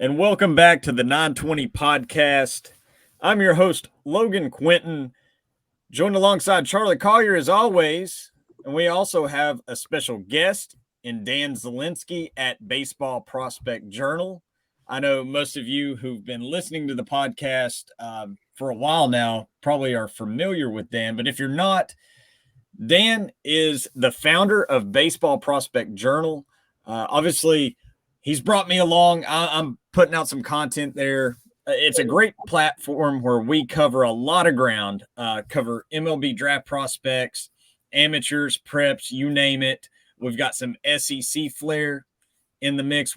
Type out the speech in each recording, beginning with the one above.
And welcome back to the 920 podcast. I'm your host, Logan Quinton, joined alongside Charley Collier as always. And we also have a special guest in Dan Zielinski at Baseball Prospect Journal. I know most of you who've been listening to the podcast for a while now probably are familiar with Dan, but if you're not, Dan is the founder of Baseball Prospect Journal. Obviously, he's brought me along. I'm putting out some content there. It's a great platform where we cover a lot of ground, cover MLB draft prospects, amateurs, preps, you name it. We've got some SEC flair in the mix.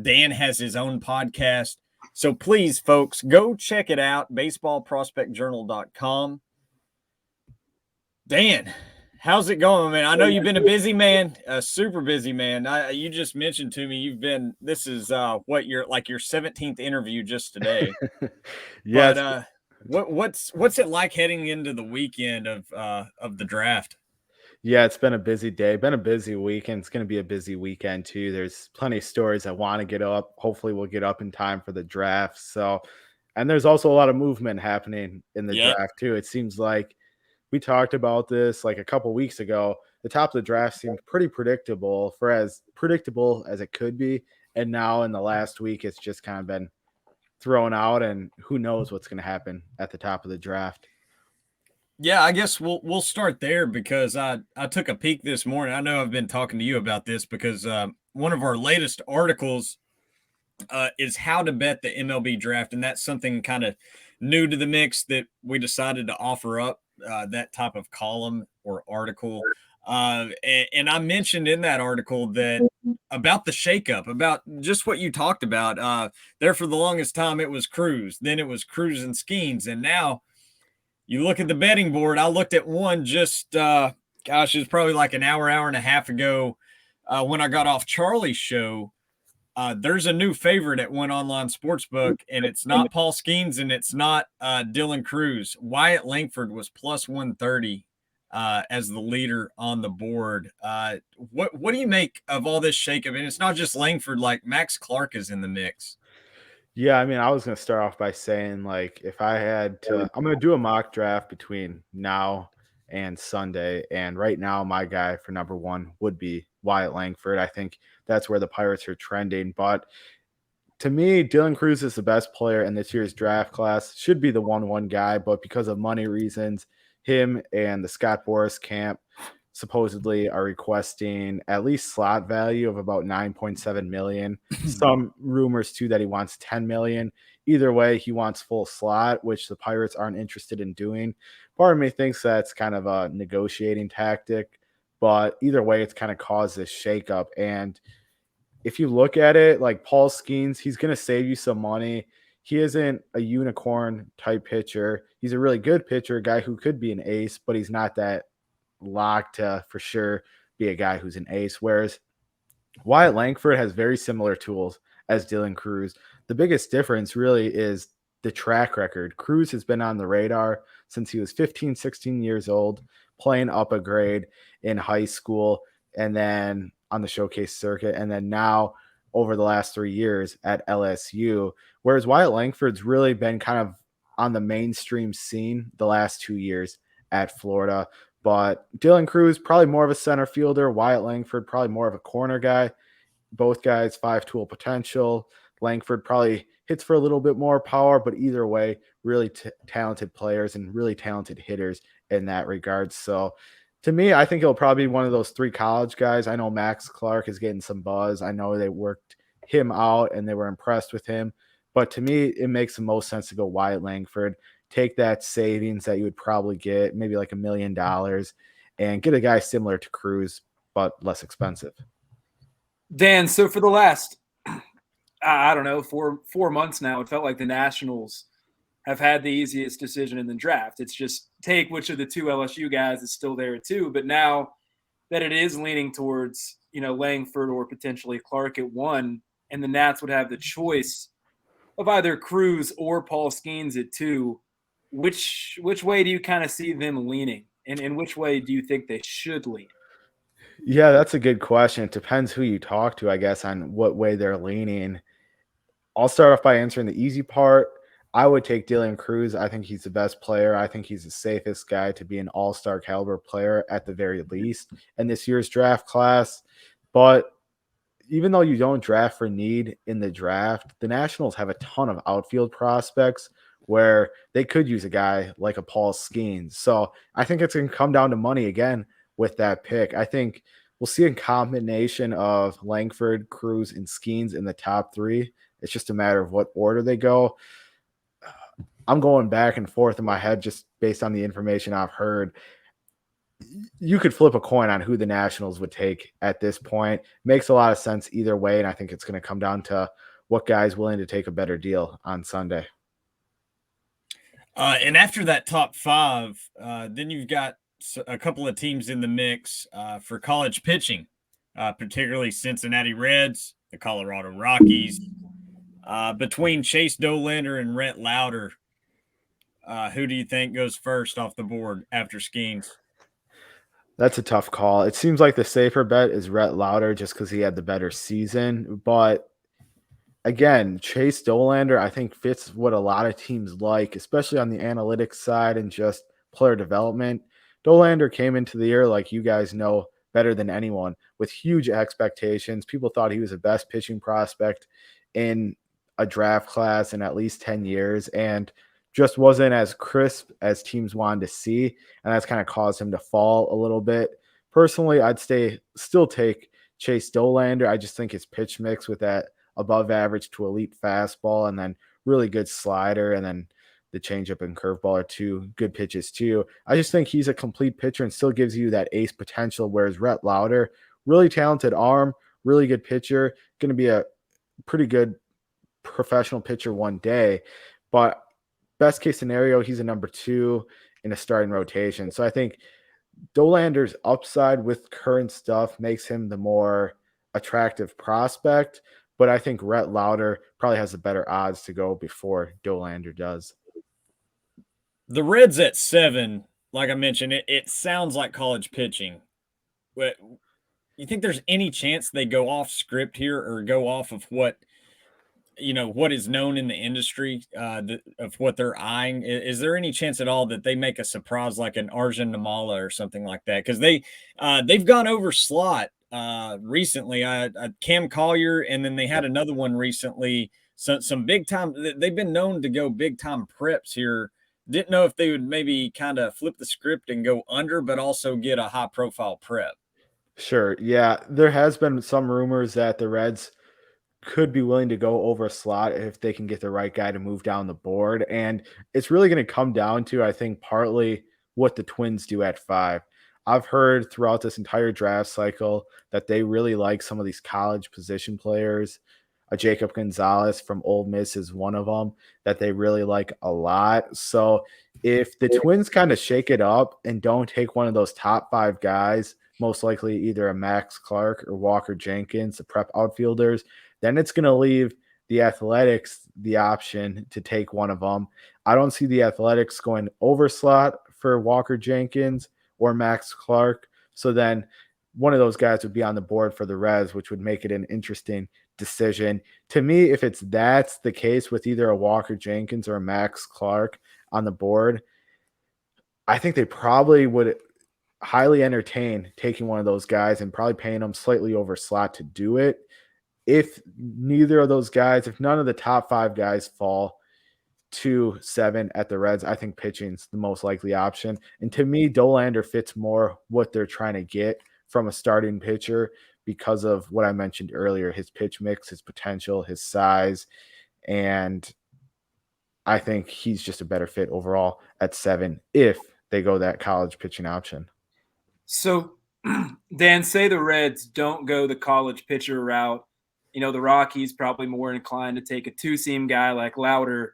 Dan has his own podcast. So please, folks, go check it out, baseballprospectjournal.com. Dan, how's it going, man? I know you've been a busy man, a super busy man. You just mentioned to me this is your 17th interview just today. Yes. But what's it like heading into the weekend of the draft? Yeah, it's been a busy day, been a busy weekend. It's going to be a busy weekend too. There's plenty of stories I want to get up. Hopefully we'll get up in time for the draft. And there's also a lot of movement happening in the draft too. It seems like we talked about this like a couple weeks ago. The top of the draft seemed pretty predictable for as predictable as it could be. And now in the last week, it's just kind of been thrown out, and who knows what's going to happen at the top of the draft. Yeah, I guess we'll start there because I took a peek this morning. I know I've been talking to you about this because one of our latest articles is how to bet the MLB draft, and that's something kind of new to the mix that we decided to offer up, that type of column or article. And I mentioned in that article that about the shakeup, about just what you talked about. There for the longest time, it was Cruz, then it was Cruz and Skeens, and now you look at the betting board. I looked at one just, it was probably like an hour and a half ago when I got off Charlie's show. There's a new favorite at one online sportsbook, and it's not Paul Skeens and it's not Dylan Cruz. Wyatt Langford was plus 130 as the leader on the board. What do you make of all this shakeup? And it's not just Langford, like Max Clark is in the mix. Yeah, I mean, I was going to start off by saying, like, if I had to, I'm going to do a mock draft between now and Sunday. And right now, my guy for number one would be Wyatt Langford. I think that's where the Pirates are trending. But to me, Dylan Cruz is the best player in this year's draft class, should be the 1-1 guy. But because of money reasons, him and the Scott Boras camp supposedly are requesting at least slot value of about 9.7 million. Some rumors too that he wants 10 million. Either way, he wants full slot, which the Pirates aren't interested in doing. Part of me thinks that's kind of a negotiating tactic, but either way, it's kind of caused this shakeup. And if you look at it, like Paul Skeens, he's going to save you some money. He isn't a unicorn type pitcher. He's a really good pitcher, a guy who could be an ace, but he's not that locked to for sure be a guy who's an ace. Whereas Wyatt Langford has very similar tools as Dylan Cruz. The biggest difference really is the track record. Cruz has been on the radar since he was 15, 16 years old, playing up a grade in high school and then on the showcase circuit. And then now over the last 3 years at LSU, whereas Wyatt Langford's really been kind of on the mainstream scene the last 2 years at Florida. But Dylan Cruz, probably more of a center fielder. Wyatt Langford, probably more of a corner guy. Both guys, 5-tool potential. Langford probably hits for a little bit more power, but either way, really talented players and really talented hitters in that regard. So to me, I think he'll probably be one of those 3 college guys. I know Max Clark is getting some buzz. I know they worked him out and they were impressed with him. But to me, it makes the most sense to go Wyatt Langford. Take that savings that you would probably get, maybe like $1 million, and get a guy similar to Cruz, but less expensive. Dan, so for the last, I don't know, four months now, it felt like the Nationals have had the easiest decision in the draft. It's just take which of the 2 LSU guys is still there too. But now that it is leaning towards, Langford or potentially Clark at 1, and the Nats would have the choice of either Cruz or Paul Skeens at 2, which way do you kind of see them leaning? And in which way do you think they should lean? Yeah, that's a good question. It depends who you talk to, I guess, on what way they're leaning. I'll start off by answering the easy part. I would take Dylan Cruz. I think he's the best player. I think he's the safest guy to be an all-star caliber player at the very least in this year's draft class. But even though you don't draft for need in the draft, the Nationals have a ton of outfield prospects where they could use a guy like a Paul Skeens. So I think it's going to come down to money again with that pick. I think we'll see a combination of Langford, Cruz, and Skeens in the top three. It's just a matter of what order they go. I'm going back and forth in my head just based on the information I've heard. You could flip a coin on who the Nationals would take at this point. Makes a lot of sense either way, and I think it's going to come down to what guy's willing to take a better deal on Sunday. And after that top five, then you've got a couple of teams in the mix for college pitching, particularly Cincinnati Reds, the Colorado Rockies. Between Chase Dollander and Rhett Lauder, who do you think goes first off the board after Skeens? That's a tough call. It seems like the safer bet is Rhett Lauder just because he had the better season. But again, Chase Dollander, I think, fits what a lot of teams like, especially on the analytics side and just player development. Dollander came into the year, like you guys know better than anyone, with huge expectations. People thought he was the best pitching prospect in a draft class in at least 10 years and just wasn't as crisp as teams wanted to see. And that's kind of caused him to fall a little bit. Personally, I'd still take Chase Dollander. I just think his pitch mix with that above average to elite fastball and then really good slider and then the changeup and curveball are two good pitches too. I just think he's a complete pitcher and still gives you that ace potential, whereas Rhett Lauder, really talented arm, really good pitcher, going to be a pretty good professional pitcher one day. But best case scenario, he's a number 2 in a starting rotation. So I think Dollander's upside with current stuff makes him the more attractive prospect. But I think Rhett Lauder probably has the better odds to go before Dollander does. The Reds at 7, like I mentioned, it sounds like college pitching. But you think there's any chance they go off script here or go off of what is known in the industry of what they're eyeing? Is there any chance at all that they make a surprise like an Arjun Namala or something like that? Because they've gone over slot recently. Cam Collier, and then they had another one recently. Some big time. They've been known to go big time preps here. Didn't know if they would maybe kind of flip the script and go under, but also get a high profile prep. Sure. Yeah. There has been some rumors that the Reds could be willing to go over a slot if they can get the right guy to move down the board. And it's really going to come down to, I think, partly what the Twins do at 5. I've heard throughout this entire draft cycle that they really like some of these college position players. Jacob Gonzalez from Ole Miss is one of them that they really like a lot. So if the Twins kind of shake it up and don't take one of those top 5 guys, most likely either a Max Clark or Walker Jenkins, the prep outfielders, then it's going to leave the Athletics the option to take one of them. I don't see the Athletics going over slot for Walker Jenkins or Max Clark. So then one of those guys would be on the board for the Reds, which would make it an interesting decision. To me, if that's the case with either a Walker Jenkins or a Max Clark on the board, I think they probably would highly entertain taking one of those guys and probably paying them slightly over slot to do it. If neither of those guys, if none of the top 5 guys fall to 7 at the Reds, I think pitching's the most likely option. And to me, Dollander fits more what they're trying to get from a starting pitcher because of what I mentioned earlier, his pitch mix, his potential, his size. And I think he's just a better fit overall at 7 if they go that college pitching option. So, Dan, say the Reds don't go the college pitcher route. The Rockies probably more inclined to take a 2-seam guy like Lauder.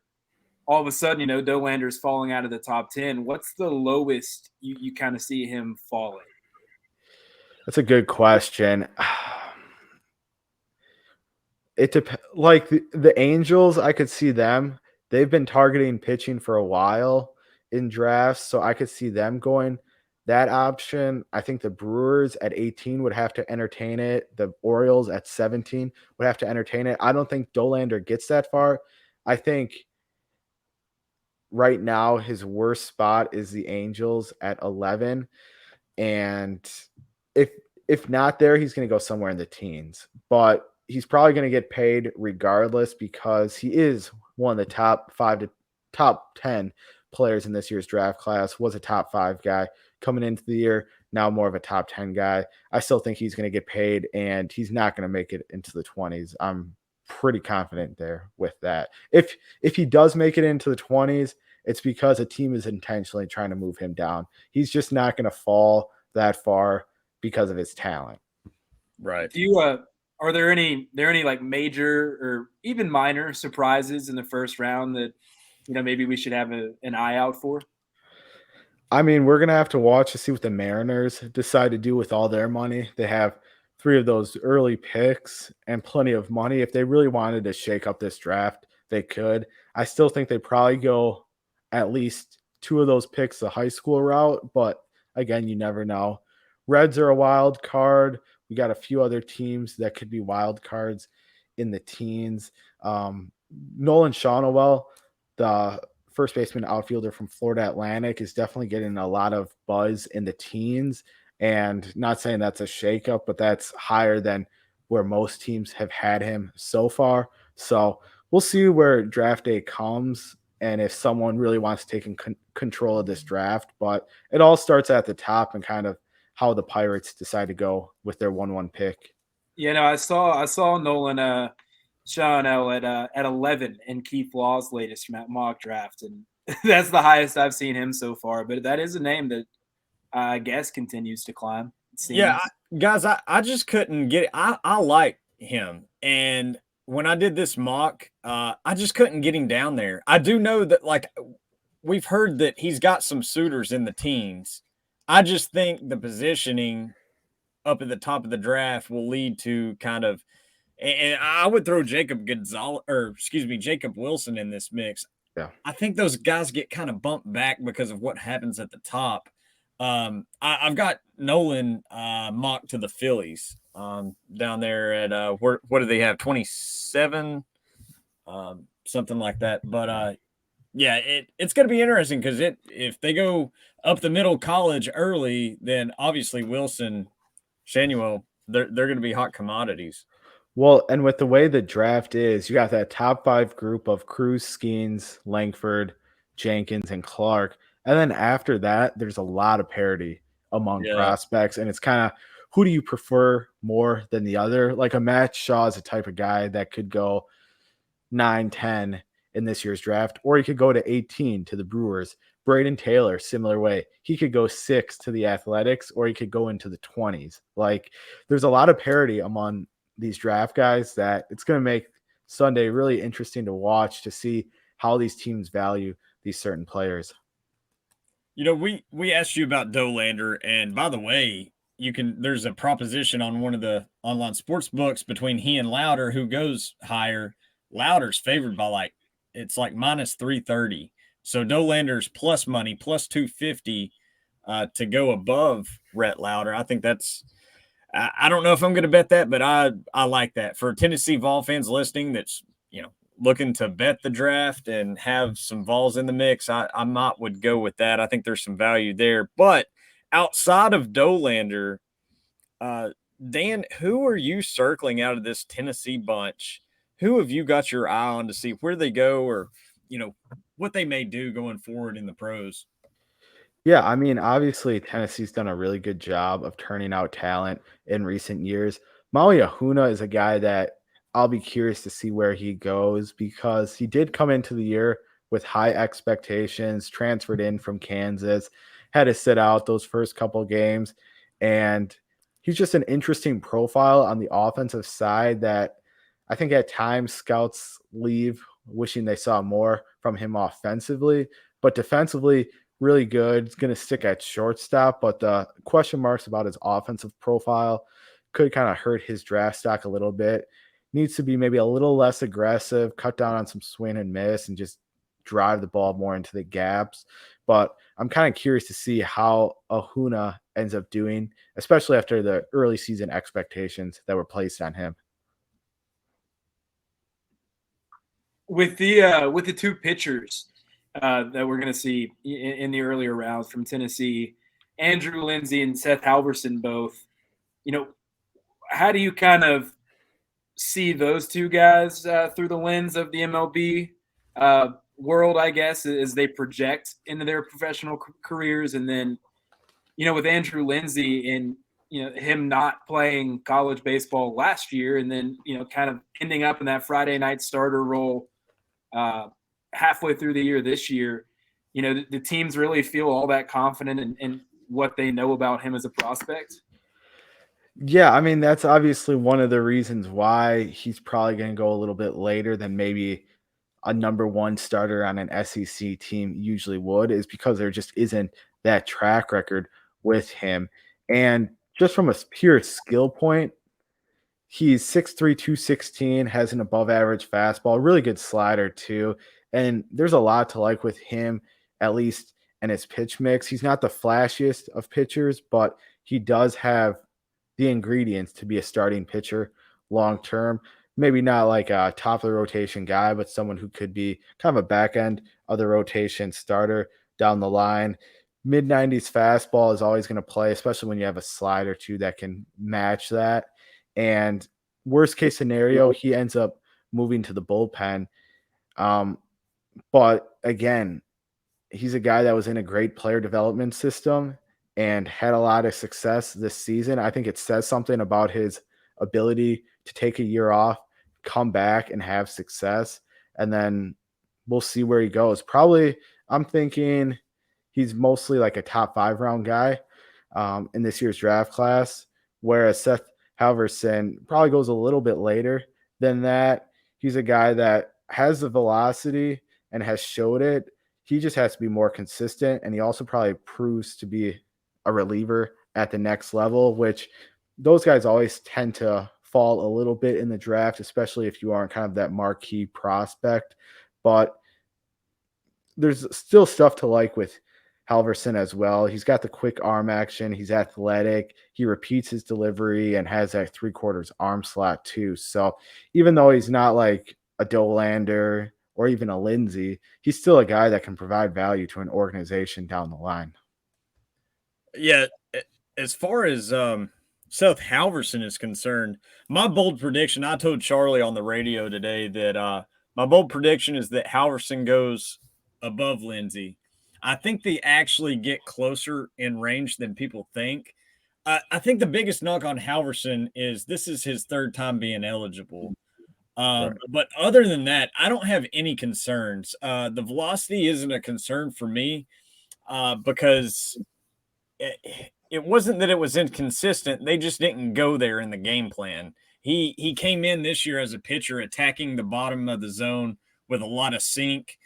All of a sudden, Dollander's falling out of the top 10. What's the lowest you kind of see him falling? That's a good question. It depends. Like the Angels, I could see them. They've been targeting pitching for a while in drafts, so I could see them going that option, I think the Brewers at 18 would have to entertain it. The Orioles at 17 would have to entertain it. I don't think Dolander gets that far. I think right now his worst spot is the Angels at 11. And if if not there, he's going to go somewhere in the teens. But he's probably going to get paid regardless because he is one of the top 5 to top 10 players in this year's draft class, was a top 5 guy coming into the year, now more of a top 10 guy. I still think he's going to get paid, and he's not going to make it into the 20s. I'm pretty confident there with that. If he does make it into the 20s, it's because a team is intentionally trying to move him down. He's just not going to fall that far because of his talent. Right. Do you are there any like major or even minor surprises in the first round that maybe we should have an eye out for? I mean, we're going to have to watch to see what the Mariners decide to do with all their money. They have 3 of those early picks and plenty of money. If they really wanted to shake up this draft, they could. I still think they probably go at least 2 of those picks the high school route, but again, you never know. Reds are a wild card. We got a few other teams that could be wild cards in the teens. Nolan Shawnoel, the first baseman outfielder from Florida Atlantic, is definitely getting a lot of buzz in the teens. And not saying that's a shakeup, but that's higher than where most teams have had him so far. So we'll see where draft day comes and if someone really wants to take control of this draft. But it all starts at the top and kind of how the Pirates decide to go with their 1-1 pick. I saw Nolan Shawnoel at 11 in Keith Law's latest mock draft, and that's the highest I've seen him so far. But that is a name that I guess continues to climb. Yeah, guys, I just couldn't get it. I like him, and when I did this mock, I just couldn't get him down there. I do know that, like, we've heard that he's got some suitors in the teens. I just think the positioning up at the top of the draft will lead to kind of, and I would throw Jacob Wilson in this mix. Yeah. I think those guys get kind of bumped back because of what happens at the top. I've got Nolan mocked to the Phillies down there at what do they have, 27, something like that. But yeah, it's going to be interesting because if they go up the middle college early, then obviously Wilson, Shanuel, they're going to be hot commodities. Well, and with the way the draft is, you got that top 5 group of Cruz, Skeens, Langford, Jenkins, and Clark. And then after that, there's a lot of parity among prospects. And it's kind of, who do you prefer more than the other? Like a Matt Shaw is a type of guy that could go 9, 10 in this year's draft, or he could go to 18 to the Brewers. Braden Taylor, similar way. He could go 6 to the Athletics, or he could go into the 20s. Like, there's a lot of parity among these draft guys that it's going to make Sunday really interesting to watch to see how these teams value these certain players. We asked you about Dolander, and by the way, there's a proposition on one of the online sports books between he and Louder who goes higher. Louder's favored by it's like minus 330. So Dolander's plus money, plus 250 to go above Rhett Louder. I think that's, I don't know if I'm going to bet that, but I like that. For Tennessee Vol fans listening that's, looking to bet the draft and have some Vols in the mix, I would go with that. I think there's some value there. But outside of Dolander, Dan, who are you circling out of this Tennessee bunch? Who have you got your eye on to see where they go or, what they may do going forward in the pros? Yeah, I mean, obviously Tennessee's done a really good job of turning out talent in recent years. Maui Ahuna is a guy that I'll be curious to see where he goes because he did come into the year with high expectations, transferred in from Kansas, had to sit out those first couple games, and he's just an interesting profile on the offensive side that I think at times scouts leave wishing they saw more from him offensively, but defensively, really good. It's going to stick at shortstop, but the question marks about his offensive profile could kind of hurt his draft stock a little bit. Needs to be maybe a little less aggressive, cut down on some swing and miss, and just drive the ball more into the gaps. But I'm kind of curious to see how Ahuna ends up doing, especially after the early season expectations that were placed on him. With the two pitchers that we're going to see in the earlier rounds from Tennessee, Andrew Lindsey and Seth Halverson both, how do you kind of see those two guys through the lens of the MLB world, I guess, as they project into their professional careers? And then, with Andrew Lindsey and, him not playing college baseball last year and then, kind of ending up in that Friday night starter role halfway through the year this year, the teams really feel all that confident in what they know about him as a prospect? Yeah, I mean, that's obviously one of the reasons why he's probably going to go a little bit later than maybe a number one starter on an SEC team usually would, is because there just isn't that track record with him. And just from a pure skill point, he's 6'3", 216, has an above average fastball, really good slider too. And there's a lot to like with him, at least in his pitch mix. He's not the flashiest of pitchers, but he does have the ingredients to be a starting pitcher long term. Maybe not like a top of the rotation guy, but someone who could be kind of a back end of the rotation starter down the line. Mid 90s fastball is always going to play, especially when you have a slider too that can match that. And worst case scenario, he ends up moving to the bullpen. But again, he's a guy that was in a great player development system and had a lot of success this season. I think it says something about his ability to take a year off, come back and have success. And then we'll see where he goes. Probably, I'm thinking he's mostly like a top 5 round guy in this year's draft class, whereas Seth Halverson probably goes a little bit later than that. He's a guy that has the velocity and has showed it. He just has to be more consistent, and he also probably proves to be a reliever at the next level, which those guys always tend to fall a little bit in the draft, especially if you aren't kind of that marquee prospect. But there's still stuff to like with Halverson as well. He's got the quick arm action. He's athletic. He repeats his delivery and has that 3/4 arm slot too. So even though he's not like a Dolander or even a Lindsey, he's still a guy that can provide value to an organization down the line. Yeah, as far as Seth Halverson is concerned, my bold prediction, I told Charley on the radio today that my bold prediction is that Halverson goes above Lindsey. I think they actually get closer in range than people think. I think the biggest knock on Halverson is this is his 3rd time being eligible. Right. But other than that, I don't have any concerns. The velocity isn't a concern for me because it wasn't that it was inconsistent. They just didn't go there in the game plan. He came in this year as a pitcher attacking the bottom of the zone with a lot of sink.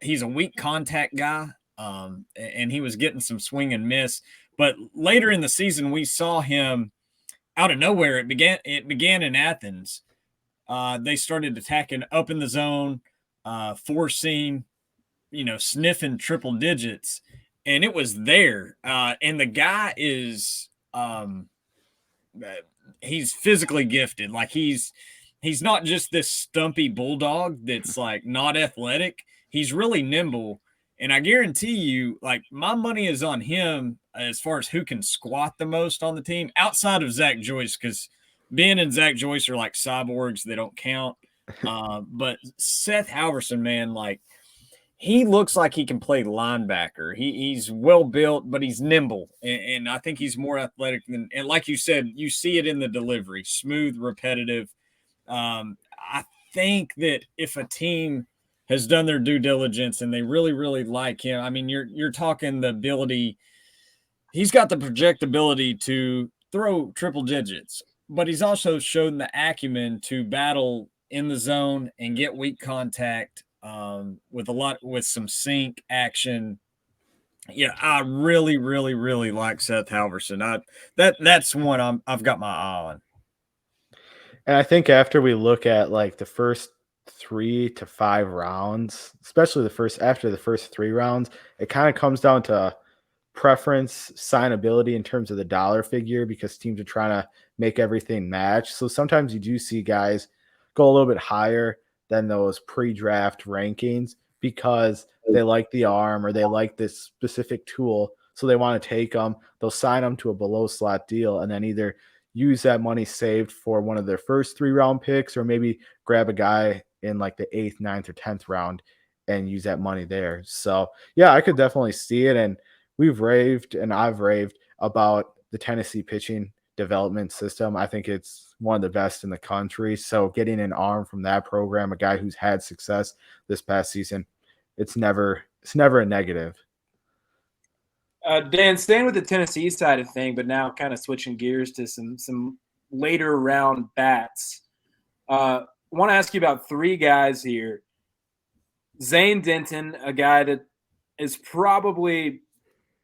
He's a weak contact guy, and he was getting some swing and miss. But later in the season, we saw him out of nowhere. It began in Athens. They started attacking up in the zone, forcing, sniffing triple digits, and it was there. And the guy is, he's physically gifted. Like he's not just this stumpy bulldog that's like not athletic. He's really nimble. And I guarantee you, like, my money is on him as far as who can squat the most on the team outside of Zach Joyce, because Ben and Zach Joyce are like cyborgs. They don't count. But Seth Halverson, man, like, he looks like he can play linebacker. He's well built, but he's nimble. And I think he's more athletic than, and like you said, you see it in the delivery, smooth, repetitive. I think that if a team has done their due diligence and they really, really like him, I mean, you're talking the ability. He's got the projectability to throw triple digits, but he's also shown the acumen to battle in the zone and get weak contact with some sink action. Yeah, I really, really, really like Seth Halverson. That's one I've got my eye on. And I think after we look at like the first 3 to 5 rounds, especially after the first 3 rounds. It kind of comes down to preference, signability in terms of the dollar figure because teams are trying to make everything match. So sometimes you do see guys go a little bit higher than those pre-draft rankings because they like the arm or they like this specific tool. So they want to take them. They'll sign them to a below slot deal and then either use that money saved for one of their first 3-round picks or maybe grab a guy in like the 8th, 9th, or 10th round and use that money there. So yeah, I could definitely see it. And I've raved about the Tennessee pitching development system. I think it's one of the best in the country. So getting an arm from that program, a guy who's had success this past season, it's never a negative. Dan, staying with the Tennessee side of thing, but now kind of switching gears to some later round bats. I want to ask you about 3 guys here. Zane Denton, a guy that is probably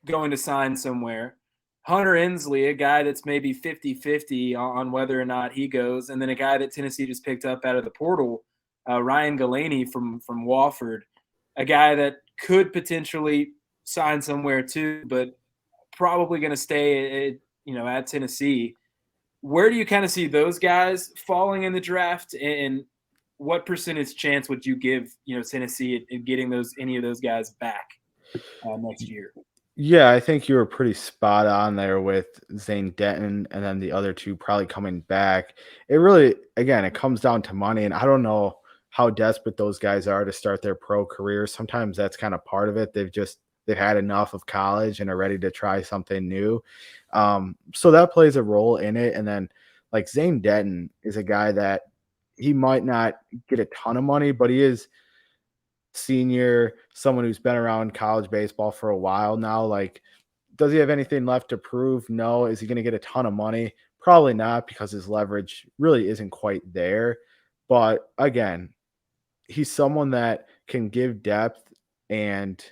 going to sign somewhere. Hunter Inslee, a guy that's maybe 50-50 on whether or not he goes. And then a guy that Tennessee just picked up out of the portal, Ryan Galaney from Wofford, a guy that could potentially sign somewhere too, but probably going to stay at Tennessee. Where do you kind of see those guys falling in the draft, and what percentage chance would you give Tennessee in getting any of those guys back next year? Yeah, I think you were pretty spot on there with Zane Denton and then the other 2 probably coming back. It really, again, it comes down to money, and I don't know how desperate those guys are to start their pro careers. Sometimes that's kind of part of it. They've had enough of college and are ready to try something new. So that plays a role in it. And then like Zane Denton is a guy that he might not get a ton of money, but he is senior, someone who's been around college baseball for a while now. Like, does he have anything left to prove? No. Is he going to get a ton of money? Probably not, because his leverage really isn't quite there. But again, he's someone that can give depth and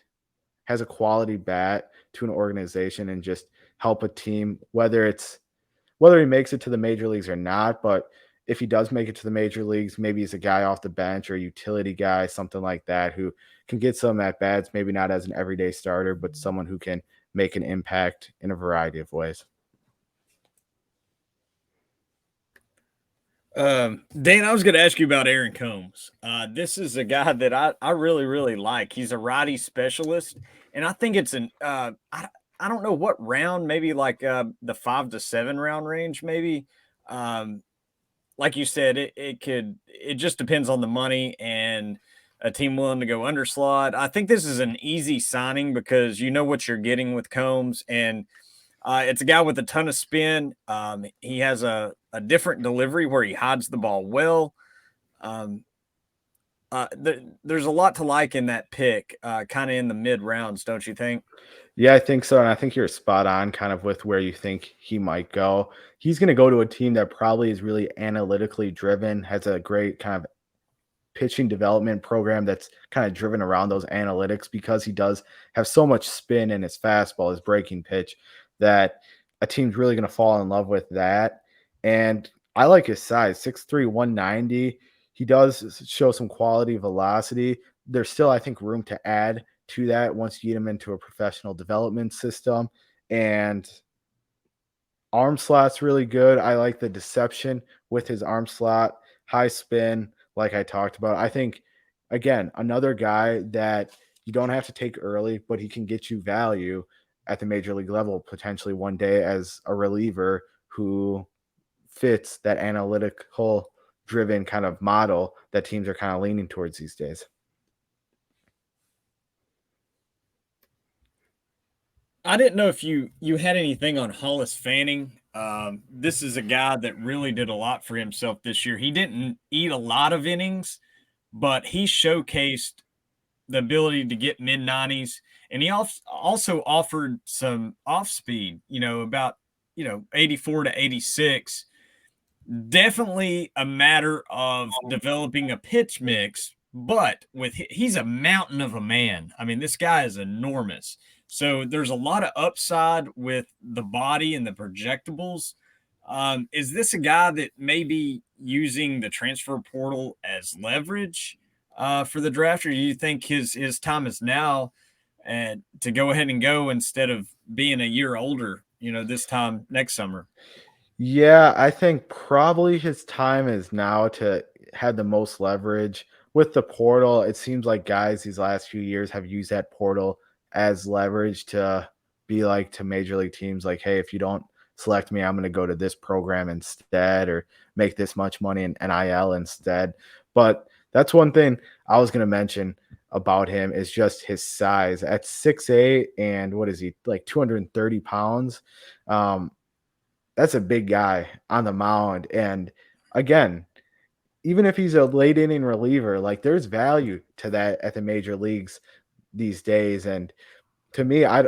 has a quality bat to an organization and just help a team, whether he makes it to the major leagues or not. But if he does make it to the major leagues, maybe he's a guy off the bench or a utility guy, something like that, who can get some at bats, maybe not as an everyday starter, but someone who can make an impact in a variety of ways. Dan, I was going to ask you about Aaron Combs. This is a guy that I really, really like. He's a righty specialist, and I think it's I don't know what round, maybe like the 5 to 7 round range, maybe. Like you said, it just depends on the money and a team willing to go underslot. I think this is an easy signing because you know what you're getting with Combs, and it's a guy with a ton of spin. He has a different delivery where he hides the ball well. There's a lot to like in that pick, kind of in the mid rounds, don't you think? Yeah, I think so. And I think you're spot on kind of with where you think he might go. He's going to go to a team that probably is really analytically driven, has a great kind of pitching development program that's kind of driven around those analytics, because he does have so much spin in his fastball, his breaking pitch, that a team's really going to fall in love with that. And I like his size, 6'3", 190. He does show some quality velocity. There's still, I think, room to add to that once you get him into a professional development system. And arm slot's really good. I like the deception with his arm slot, high spin, like I talked about. I think, again, another guy that you don't have to take early, but he can get you value at the major league level potentially one day as a reliever who fits that analytical driven kind of model that teams are kind of leaning towards these days. I didn't know if you had anything on Hollis Fanning. This is a guy that really did a lot for himself this year. He didn't eat a lot of innings, but he showcased the ability to get mid-90s, and he also offered some off-speed, about 84 to 86. Definitely a matter of developing a pitch mix, but he's a mountain of a man. I mean, this guy is enormous. So there's a lot of upside with the body and the projectables. Is this a guy that may be using the transfer portal as leverage for the draft, or do you think his time is now and to go ahead and go instead of being a year older, this time next summer? Yeah, I think probably his time is now to have the most leverage with the portal. It seems like guys these last few years have used that portal as leverage to be like to major league teams, like, hey, if you don't select me, I'm going to go to this program instead or make this much money in NIL instead. But that's one thing I was going to mention about him is just his size at 6'8" and what is he, like 230 pounds. That's a big guy on the mound. And again, even if he's a late inning reliever, like there's value to that at the major leagues these days. And to me, I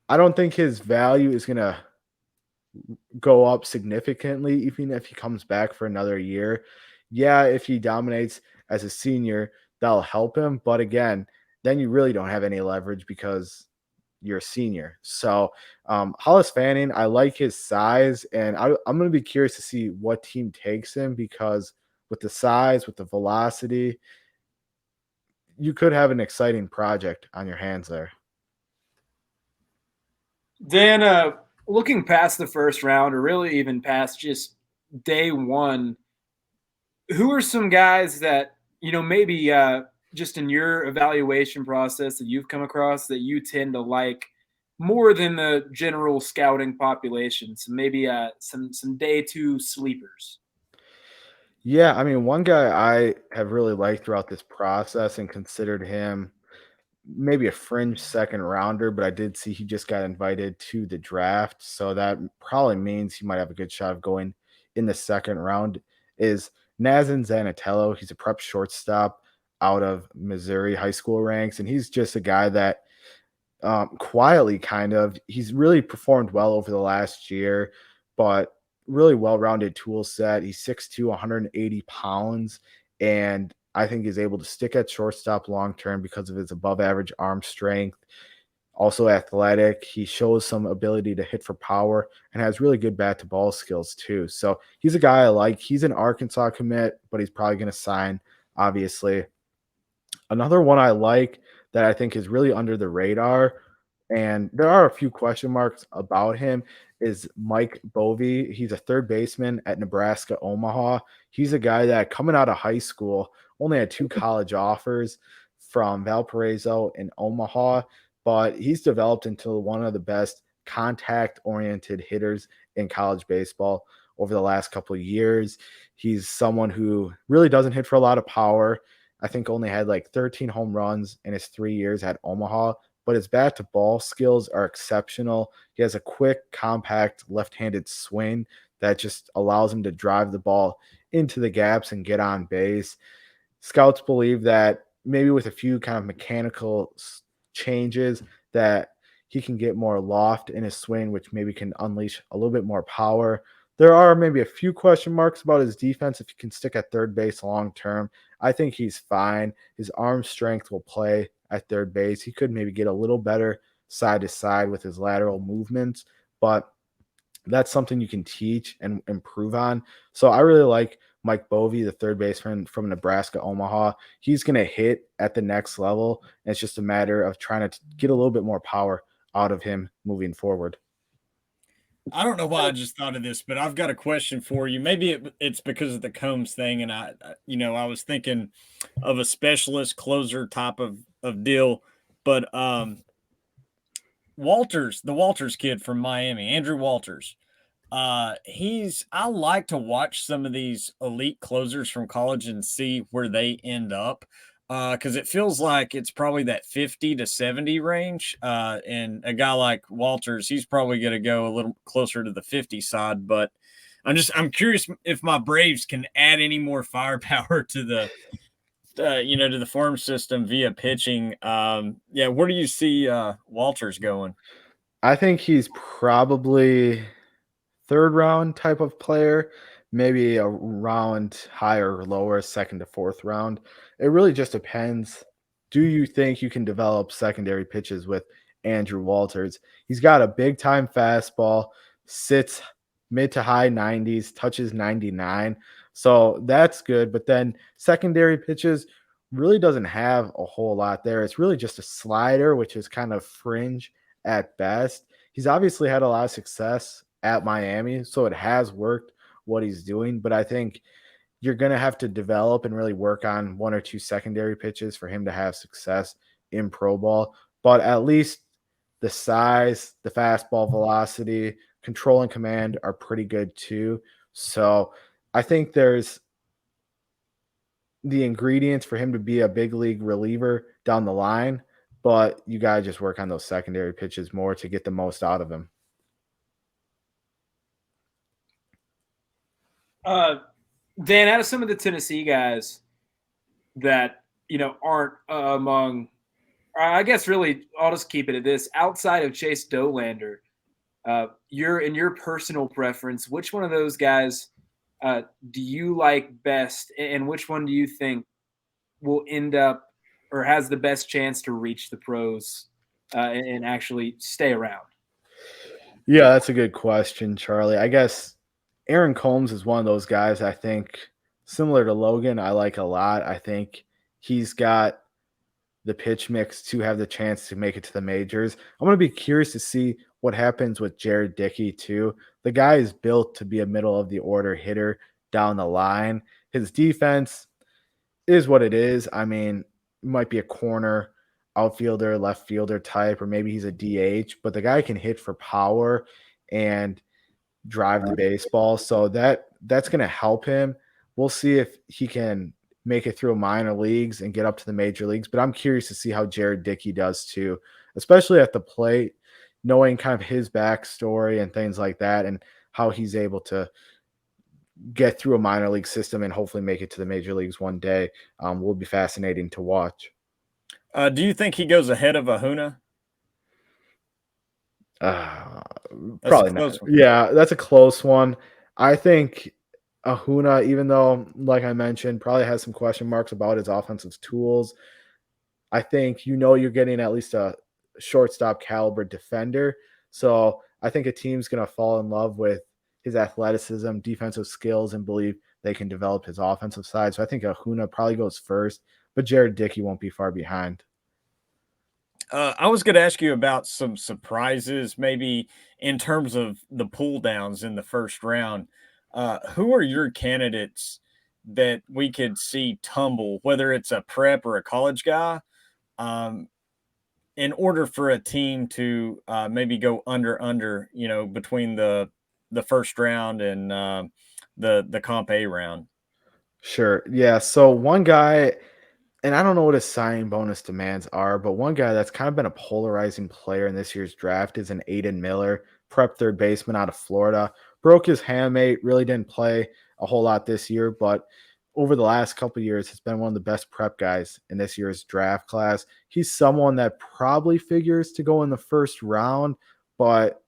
don't think his value is going to go up significantly, even if he comes back for another year. Yeah, if he dominates as a senior, that'll help him. But again, then you really don't have any leverage because you're a senior. So Hollis Fanning, I like his size, and I'm going to be curious to see what team takes him because with the size, with the velocity, you could have an exciting project on your hands there. Dan, looking past the first round or really even past just day one, who are some guys that, maybe just in your evaluation process that you've come across that you tend to like more than the general scouting population? So maybe some day two sleepers. Yeah, I mean, one guy I have really liked throughout this process and considered him maybe a fringe second rounder, but I did see he just got invited to the draft. So that probably means he might have a good shot of going in the second round. Is Nazin Zanatello. He's a prep shortstop out of Missouri high school ranks. And he's just a guy that quietly he's really performed well over the last year, but really well-rounded tool set. He's 6'2", 180 pounds, and I think he's able to stick at shortstop long-term because of his above-average arm strength. Also athletic. He shows some ability to hit for power and has really good bat-to-ball skills too. So he's a guy I like. He's an Arkansas commit, but he's probably going to sign, obviously. Another one I like that I think is really under the radar, and there are a few question marks about him, is Mike Bovee. He's a third baseman at Nebraska Omaha. He's a guy that coming out of high school only had 2 college offers from Valparaiso and Omaha, but he's developed into one of the best contact-oriented hitters in college baseball over the last couple of years. He's someone who really doesn't hit for a lot of power. I think only had like 13 home runs in his 3 years at Omaha, but his bat to ball skills are exceptional. He has a quick, compact, left-handed swing that just allows him to drive the ball into the gaps and get on base. Scouts believe that maybe with a few kind of mechanical changes that he can get more loft in his swing, which maybe can unleash a little bit more power. There are maybe a few question marks about his defense if he can stick at third base long term. I think he's fine. His arm strength will play at third base. He could maybe get a little better side to side with his lateral movements, but that's something you can teach and improve on. So I really like Mike Bovee, the third baseman from Nebraska Omaha. He's going to hit at the next level, and it's just a matter of trying to get a little bit more power out of him moving forward. I don't know why I just thought of this, but I've got a question for you. Maybe it's because of the Combs thing, and I was thinking of a specialist closer type of deal, but the Walters kid from Miami, Andrew Walters. I like to watch some of these elite closers from college and see where they end up. Because it feels like it's probably that 50 to 70 range. And a guy like Walters, he's probably going to go a little closer to the 50 side. But I'm curious if my Braves can add any more firepower to to the farm system via pitching. Where do you see Walters going? I think he's probably third round type of player, maybe a round higher or lower, second to fourth round. It really just depends. Do you think you can develop secondary pitches with Andrew Walters? He's got a big time fastball, sits mid to high 90s, touches 99. So that's good. But then secondary pitches really doesn't have a whole lot there. It's really just a slider, which is kind of fringe at best. He's obviously had a lot of success at Miami, so it has worked what he's doing. But I think you're going to have to develop and really work on one or two secondary pitches for him to have success in pro ball. But at least the size, the fastball velocity, control and command are pretty good too. So I think there's the ingredients for him to be a big league reliever down the line, but you got to just work on those secondary pitches more to get the most out of him. Dan, out of some of the Tennessee guys that, aren't among, I guess really, I'll just keep it at this. Outside of Chase Dollander, in your personal preference, which one of those guys do you like best, and which one do you think will end up or has the best chance to reach the pros and actually stay around? Yeah, that's a good question, Charlie. I guess Aaron Combs is one of those guys I think, similar to Logan, I like a lot. I think he's got the pitch mix to have the chance to make it to the majors. I'm going to be curious to see what happens with Jared Dickey too. The guy is built to be a middle of the order hitter down the line. His defense is what it is. I mean, it might be a corner, outfielder, left fielder type, or maybe he's a DH, but the guy can hit for power and drive the baseball. So that's going to help him. We'll see if he can make it through minor leagues and get up to the major leagues. But I'm curious to see how Jared Dickey does too, especially at the plate, knowing kind of his backstory and things like that, and how he's able to get through a minor league system and hopefully make it to the major leagues one day. Will be fascinating to watch. Do you think he goes ahead of Ahuna? Probably not. Yeah, that's a close one. I think Ahuna, even though, like I mentioned, probably has some question marks about his offensive tools, I think you're getting at least a shortstop caliber defender. So I think a team's going to fall in love with his athleticism, defensive skills, and believe they can develop his offensive side. So I think Ahuna probably goes first, but Jared Dickey won't be far behind. I was going to ask you about some surprises, maybe in terms of the pull downs in the first round. Who are your candidates that we could see tumble, whether it's a prep or a college guy, in order for a team to maybe go under, between the first round and the Comp A round? Sure. Yeah. So one guy, and I don't know what his signing bonus demands are, but one guy that's kind of been a polarizing player in this year's draft is an Aiden Miller, prep third baseman out of Florida. Broke his hamate, really didn't play a whole lot this year, but over the last couple of years has been one of the best prep guys in this year's draft class. He's someone that probably figures to go in the first round, but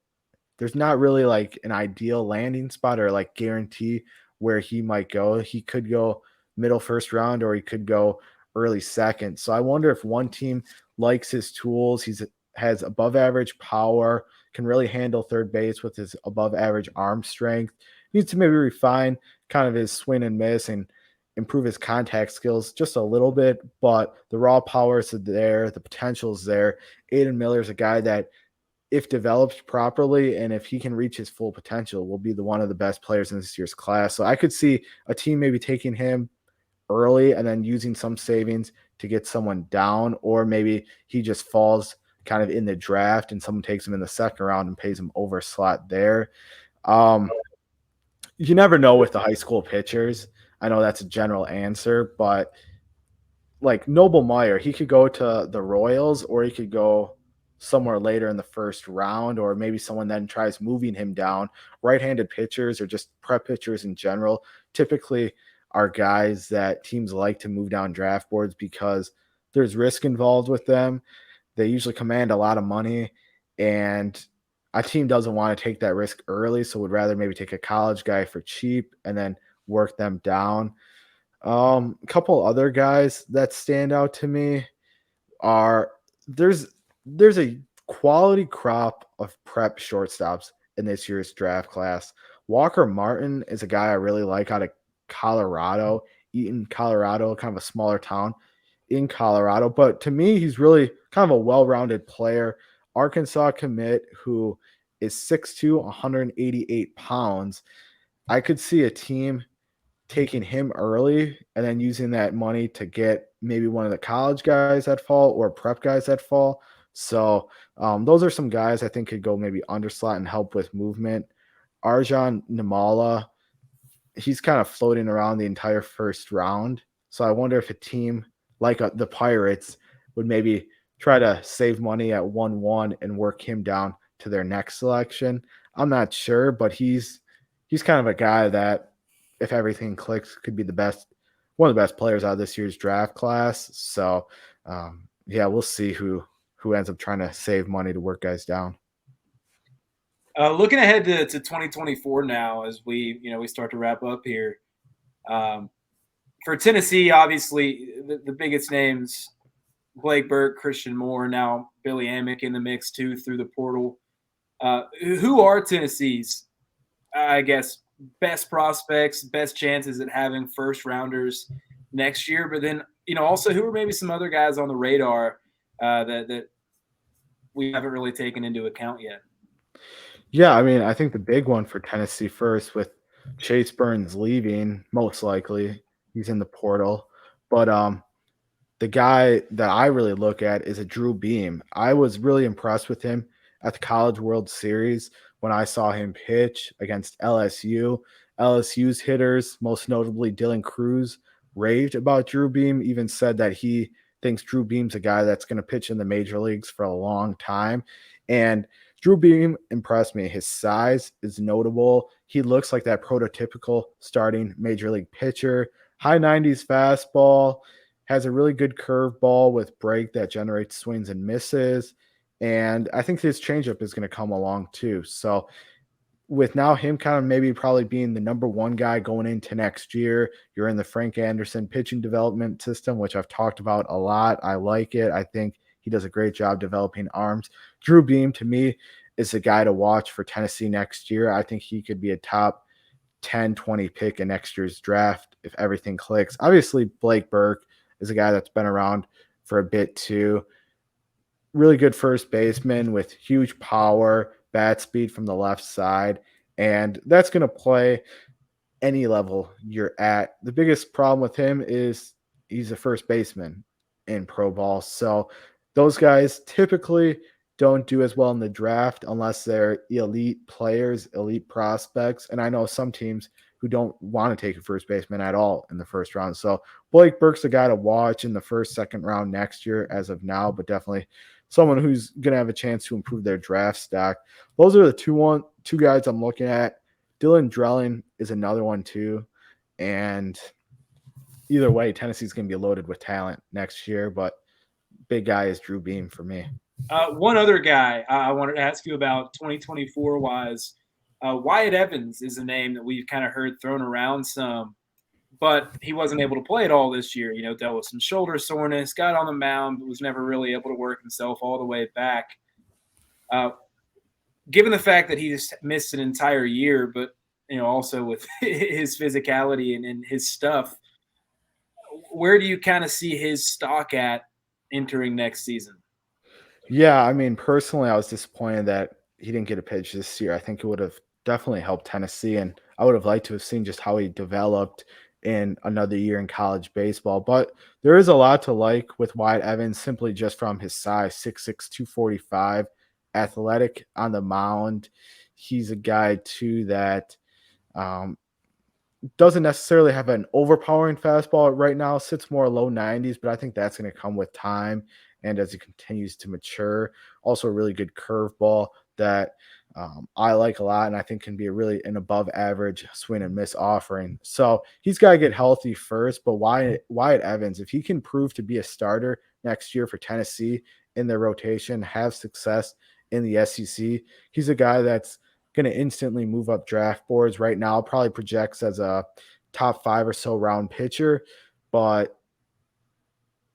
there's not really like an ideal landing spot or like guarantee where he might go. He could go middle first round or he could go early second. So I wonder if one team likes his tools. Has above average power, can really handle third base with his above average arm strength. Needs to maybe refine kind of his swing and miss and improve his contact skills just a little bit, but the raw power is there. The potential is there. Aiden Miller is a guy that, if developed properly and if he can reach his full potential, will be one of the best players in this year's class. So I could see a team maybe taking him early and then using some savings to get someone down, or maybe he just falls kind of in the draft and someone takes him in the second round and pays him over slot there. You never know with the high school pitchers. I know that's a general answer, but like Noble Meyer, he could go to the Royals or he could go somewhere later in the first round, or maybe someone then tries moving him down. Right-handed pitchers or just prep pitchers in general typically are guys that teams like to move down draft boards because there's risk involved with them. They usually command a lot of money, and a team doesn't want to take that risk early, so would rather maybe take a college guy for cheap and then work them down. A couple other guys that stand out to me are there's a quality crop of prep shortstops in this year's draft class. Walker Martin is a guy I really like out of Colorado, Eaton, Colorado, kind of a smaller town in Colorado. But to me, he's really kind of a well-rounded player. Arkansas commit who is 6'2", 188 pounds. I could see a team taking him early and then using that money to get maybe one of the college guys that fall or prep guys that fall. So those are some guys I think could go maybe underslot and help with movement. Arjan Nimala, he's kind of floating around the entire first round. So I wonder if a team like the Pirates would maybe try to save money at 1-1 and work him down to their next selection. I'm not sure, but he's kind of a guy that, if everything clicks, could be one of the best players out of this year's draft class. So yeah, we'll see who ends up trying to save money to work guys down. Looking ahead to 2024 now, as we start to wrap up here. For Tennessee, obviously the biggest names: Blake Burke, Christian Moore, now Billy Amick in the mix too through the portal. Who are Tennessee's, I guess, best prospects, best chances at having first rounders next year? But then, also who are maybe some other guys on the radar that we haven't really taken into account yet? Yeah, I mean, I think the big one for Tennessee first, with Chase Burns leaving, most likely he's in the portal. But the guy that I really look at is a Drew Beam. I was really impressed with him at the College World Series when I saw him pitch against LSU. LSU's hitters, most notably Dylan Cruz, raved about Drew Beam, even said that he thinks Drew Beam's a guy that's going to pitch in the major leagues for a long time. And Drew Beam impressed me. His size is notable. He looks like that prototypical starting major league pitcher. High 90s fastball, has a really good curveball with break that generates swings and misses. And I think his changeup is going to come along too. So with now him kind of maybe probably being the number one guy going into next year, you're in the Frank Anderson pitching development system, which I've talked about a lot. I like it. I think he does a great job developing arms. Drew Beam, to me, is the guy to watch for Tennessee next year. I think he could be a top 10, 20 pick in next year's draft if everything clicks. Obviously, Blake Burke is a guy that's been around for a bit too. Really good first baseman with huge power, bat speed from the left side, and that's going to play any level you're at. The biggest problem with him is he's a first baseman in pro ball. So those guys typically don't do as well in the draft unless they're elite players, elite prospects. And I know some teams who don't want to take a first baseman at all in the first round. So Blake Burke's the guy to watch in the first, second round next year as of now, but definitely someone who's going to have a chance to improve their draft stock. Those are the two guys I'm looking at. Dylan Drelling is another one too. And either way, Tennessee's going to be loaded with talent next year, but big guy is Drew Beam for me. One other guy I wanted to ask you about 2024 wise, Wyatt Evans is a name that we've kind of heard thrown around some, but he wasn't able to play at all this year. Dealt with some shoulder soreness, got on the mound, but was never really able to work himself all the way back. Given the fact that he just missed an entire year, but also with his physicality and his stuff, where do you kind of see his stock at entering next season? Yeah, I mean, personally, I was disappointed that he didn't get a pitch this year. I think it would have definitely helped Tennessee, and I would have liked to have seen just how he developed in another year in college baseball. But there is a lot to like with Wyatt Evans, simply just from his size, 6'6", 245, athletic on the mound. He's a guy, too, that doesn't necessarily have an overpowering fastball right now, sits more low 90s, but I think that's going to come with time and as he continues to mature. Also a really good curveball that I like a lot, and I think can be an above average swing and miss offering. So he's got to get healthy first, but Wyatt Evans, if he can prove to be a starter next year for Tennessee in their rotation, have success in the SEC, he's a guy that's going to instantly move up draft boards. Right now probably projects as a top 5 or so round pitcher, but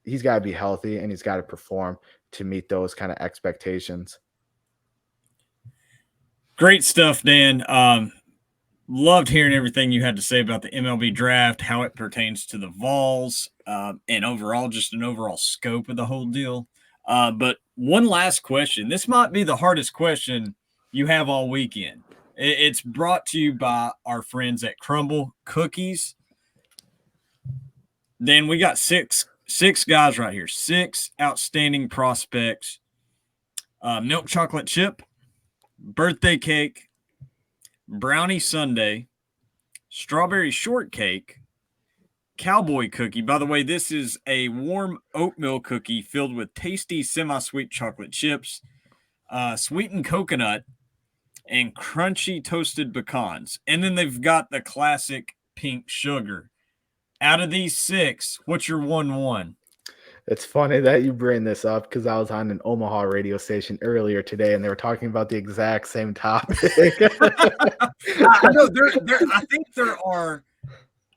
he's got to be healthy and he's got to perform to meet those kind of expectations. Great stuff, Dan. Loved hearing everything you had to say about the MLB draft, how it pertains to the Vols, and overall, just an overall scope of the whole deal. But one last question. This might be the hardest question you have all weekend. It's brought to you by our friends at Crumble Cookies. Dan, we got six guys right here, 6 outstanding prospects. Milk chocolate chip, birthday cake, brownie sundae, strawberry shortcake, cowboy cookie. By the way, this is a warm oatmeal cookie filled with tasty semi-sweet chocolate chips, sweetened coconut, and crunchy toasted pecans. And then they've got the classic pink sugar. Out of these 6, what's your 1-1? It's funny that you bring this up because I was on an Omaha radio station earlier today and they were talking about the exact same topic. I know I think there are,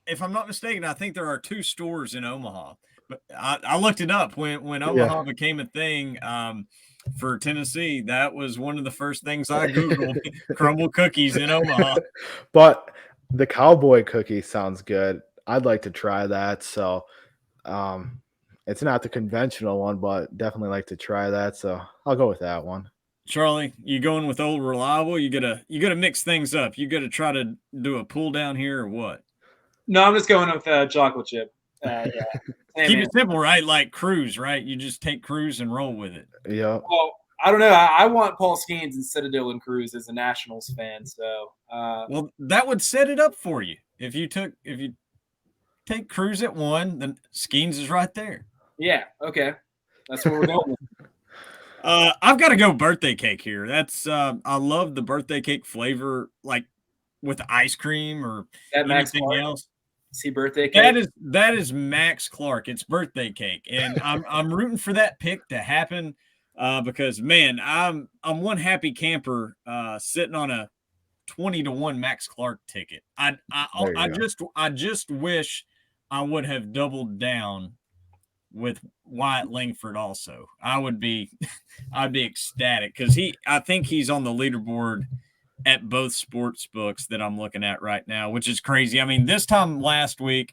if I'm not mistaken, I think there are 2 stores in Omaha. But I looked it up when Omaha became a thing for Tennessee. That was one of the first things I Googled, crumble cookies in Omaha. But the cowboy cookie sounds good. I'd like to try that. So it's not the conventional one, but definitely like to try that. So I'll go with that one. Charlie, you going with old reliable? You gotta mix things up. You gotta try to do a pull down here or what? No, I'm just going with chocolate chip. Yeah. Keep it simple, right? Like Cruz, right? You just take Cruz and roll with it. Yeah. Well, I don't know. I want Paul Skeens instead of Dylan Cruz as a Nationals fan. So, well, that would set it up for you. If you take Cruz at 1, then Skeens is right there. Yeah. Okay. That's what we're going with. I've got to go birthday cake here. That's I love the birthday cake flavor, like with ice cream or anything else. See birthday cake. That is Max Clark. It's birthday cake, and I'm rooting for that pick to happen because man, I'm one happy camper sitting on a 20-1 Max Clark ticket. I just wish I would have doubled down with Wyatt Langford also. I'd be ecstatic because I think he's on the leaderboard at both sports books that I'm looking at right now, which is crazy. I mean, this time last week,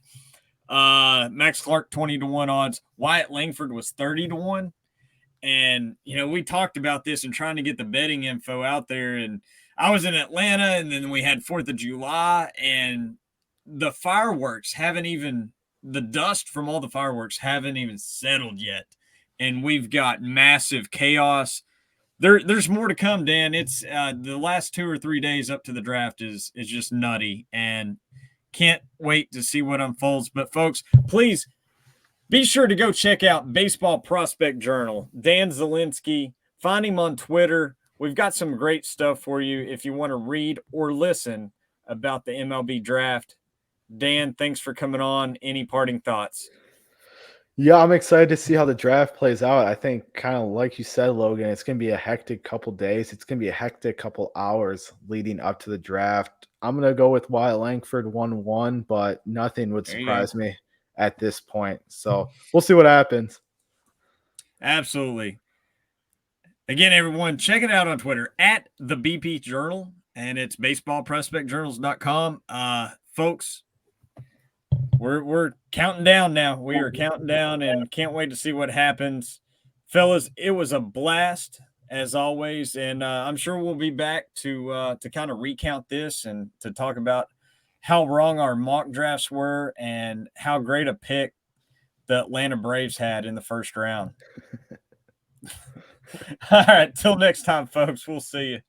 Max Clark 20-1 odds, Wyatt Langford was 30-1. And, we talked about this and trying to get the betting info out there. And I was in Atlanta, and then we had 4th of July, and the fireworks the dust from all the fireworks haven't even settled yet. And we've got massive chaos. There's more to come, Dan. It's the last 2 or 3 days up to the draft is just nutty, and can't wait to see what unfolds. But folks, please be sure to go check out Baseball Prospect Journal. Dan Zielinski. Find him on Twitter. We've got some great stuff for you if you want to read or listen about the MLB draft. Dan, thanks for coming on. Any parting thoughts? Yeah, I'm excited to see how the draft plays out. I think kind of like you said, Logan, it's going to be a hectic couple days. It's going to be a hectic couple hours leading up to the draft. I'm going to go with Wyatt Langford 1-1, but nothing would surprise me at this point. So we'll see what happens. Absolutely. Again, everyone, check it out on Twitter at the BP Journal, and it's baseballprospectjournals.com. Folks, we're counting down now. We are counting down and can't wait to see what happens. Fellas, it was a blast as always, and I'm sure we'll be back to kind of recount this and to talk about how wrong our mock drafts were and how great a pick the Atlanta Braves had in the first round. All right, till next time, folks. We'll see you.